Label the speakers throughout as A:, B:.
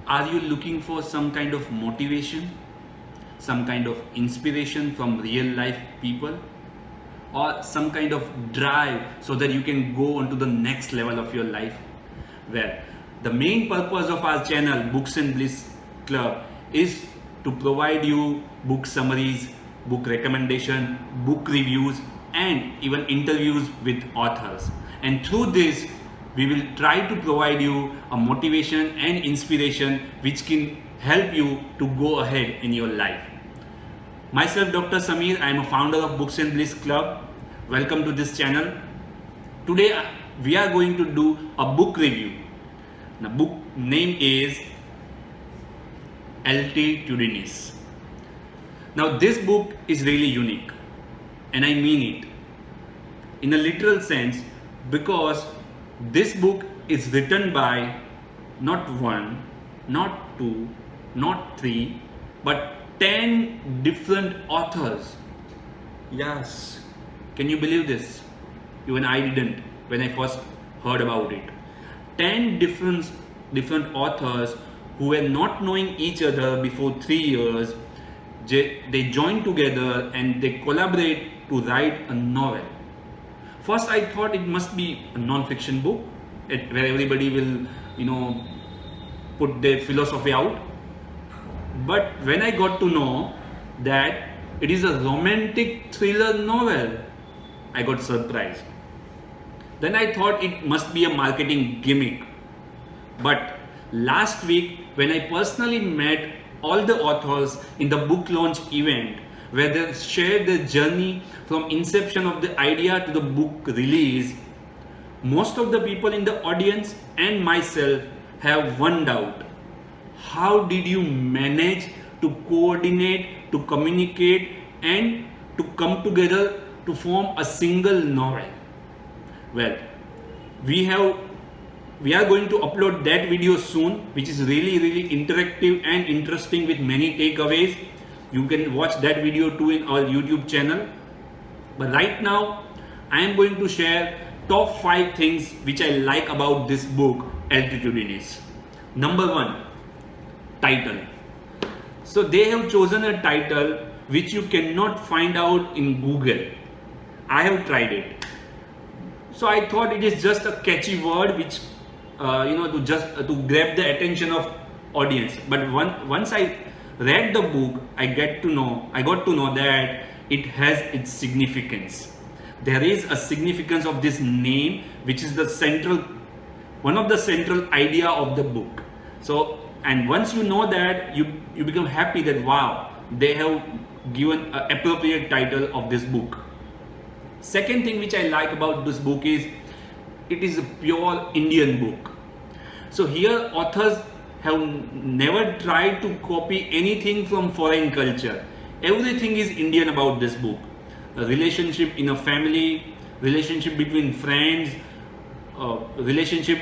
A: Are you looking for some kind of motivation, some kind of inspiration from real life people, or some kind of drive so that you can go on to the next level of your life? Well, the main purpose of our channel, Books and Bliss Club, is to provide you book summaries, book recommendation, book reviews, and even interviews with authors. And through this, we will try to provide you a motivation and inspiration which can help you to go ahead in your life. Myself, Dr. Samir, I am a founder of Books and Bliss Club. Welcome to this channel. Today we are going to do a book review. The book name is Altitudinis. Now this book is really unique, and I mean it in a literal sense, because this book is written by not one, not two, not three, but 10 different authors. Yes, can you believe this? Even I didn't when I first heard about it. 10 different authors who were not knowing each other before 3 years. They join together and they collaborate to write a novel. First I thought it must be a non-fiction book where everybody will put their philosophy out. But when I got to know that it is a romantic thriller novel, I got surprised. Then I thought it must be a marketing gimmick. But last week, when I personally met all the authors in the book launch event, where they shared their journey from inception of the idea to the book release, most of the people in the audience and myself have one doubt. How did you manage to coordinate, to communicate, and to come together to form a single novel? Well, we are going to upload that video soon, which is really interactive and interesting with many takeaways. You can watch that video too in our YouTube channel. But right now, I am going to share top 5 things which I like about this book, Altitudinis. Number 1, title. So they have chosen a title which you cannot find out in Google. I have tried it. So I thought it is just a catchy word which to grab the attention of audience. But once I read the book, I got to know that it has its significance. There is a significance of this name, which is one of the central idea of the book. So, and once you know that, you become happy that wow, they have given an appropriate title of this book. Second thing which I like about this book is it is a pure Indian book. So here authors have never tried to copy anything from foreign culture. Everything is Indian about this book. A relationship in a family, relationship between friends, relationship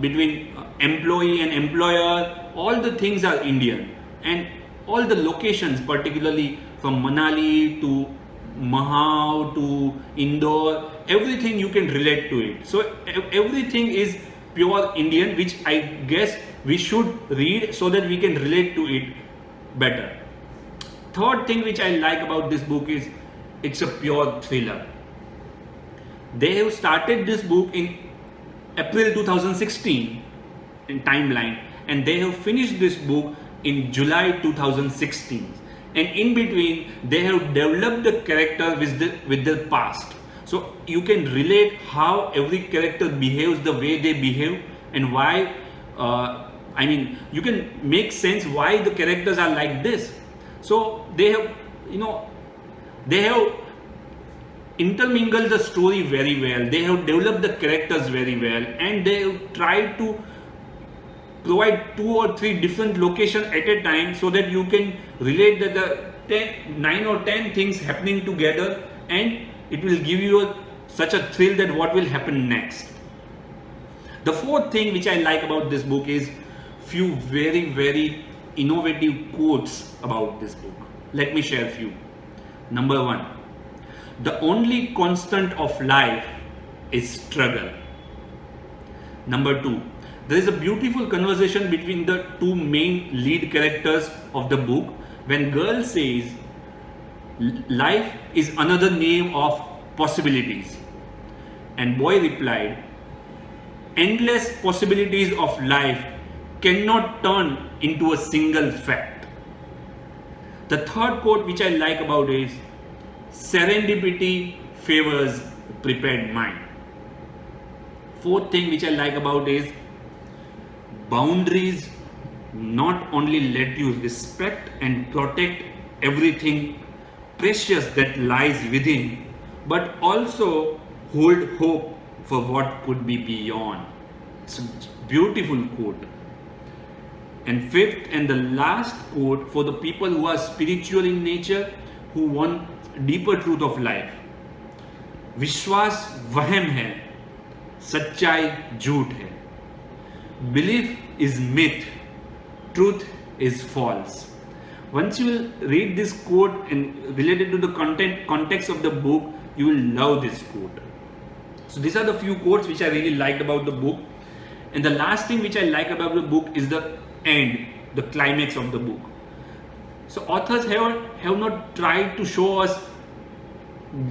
A: between employee and employer, all the things are Indian. And all the locations, particularly from Manali to Mahau to Indore, everything you can relate to it. So everything is pure Indian, which I guess we should read so that we can relate to it better. Third thing which I like about this book is it's a pure thriller. They have started this book in April 2016 in timeline, and they have finished this book in July 2016. And in between, they have developed the character with their past. So you can relate how every character behaves the way they behave, and why. You can make sense why the characters are like this. So they have intermingled the story very well. They have developed the characters very well, and they have tried to provide 2 or 3 different locations at a time so that you can relate that the 9 or 10 things happening together, and it will give you such a thrill that what will happen next. The fourth thing which I like about this book is few very innovative quotes about this book. Let me share a few. Number 1, the only constant of life is struggle. Number 2, There is a beautiful conversation between the two main lead characters of the book when girl says, life is another name of possibilities. And boy replied, endless possibilities of life cannot turn into a single fact. The third quote which I like about is, serendipity favors prepared mind. Fourth thing which I like about is, boundaries not only let you respect and protect everything precious that lies within, but also hold hope for what could be beyond. It's a beautiful quote. And fifth and the last quote for the people who are spiritual in nature, who want deeper truth of life. विश्वास वहम है, सच्चाई झूठ है. Belief is myth, truth is false. Once you will read this quote and related to the context of the book, you will love this quote. So these are the few quotes which I really liked about the book. And the last thing which I like about the book is the end, the climax of the book. So authors have not tried to show us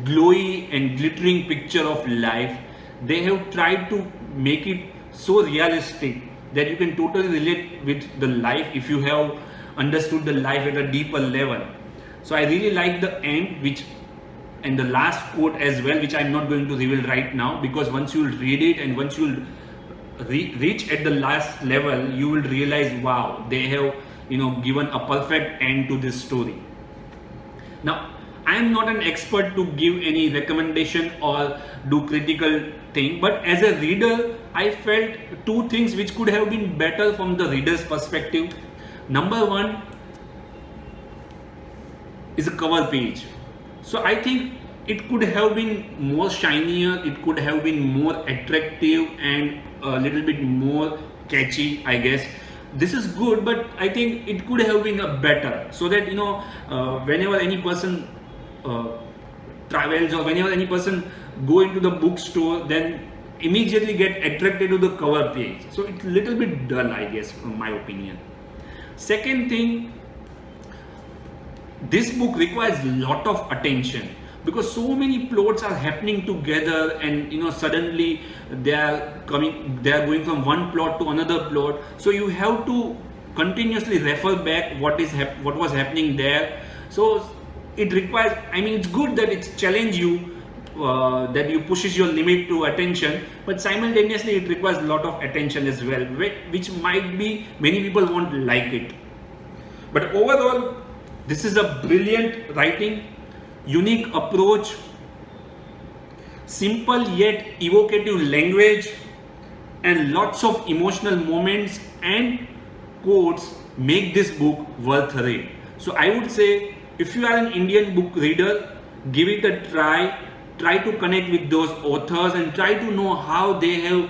A: glowy and glittering picture of life. They have tried to make it so realistic that you can totally relate with the life if you have understood the life at a deeper level. So I really like the end, and the last quote as well, which I'm not going to reveal right now, because once you read it and once you reach at the last level, you will realize, wow, they have given a perfect end to this story. Now, I am not an expert to give any recommendation or do critical thing, but as a reader, I felt two things which could have been better from the reader's perspective. Number one is a cover page. So I think it could have been more shinier, it could have been more attractive and a little bit more catchy, I guess. This is good, but I think it could have been a better, so that whenever any person travels or whenever any person go into the bookstore, then immediately get attracted to the cover page. So it's a little bit dull, I guess, from my opinion. Second thing, this book requires a lot of attention because so many plots are happening together, and suddenly they are going from one plot to another plot. So you have to continuously refer back what was happening there. So it requires, it's good that it's challenge you, that you pushes your limit to attention, but simultaneously it requires a lot of attention as well, which might be many people won't like it. But overall, this is a brilliant writing, unique approach, simple yet evocative language, and lots of emotional moments and quotes make this book worth a read. So I would say, if you are an Indian book reader, give it a try. Try to connect with those authors and try to know how they have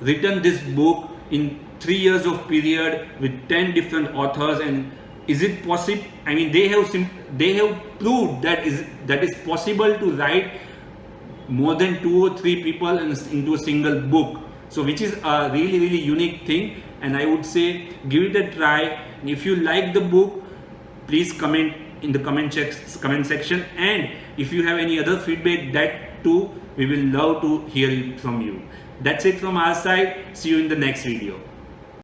A: written this book in 3 years of period with 10 different authors, and is it possible? They have proved that is possible to write more than 2 or 3 people into a single book. So which is a really, really unique thing, and I would say give it a try. And if you like the book, please comment in the comment section, and if you have any other feedback, that too we will love to hear it from you. That's it from our side. See you in the next video.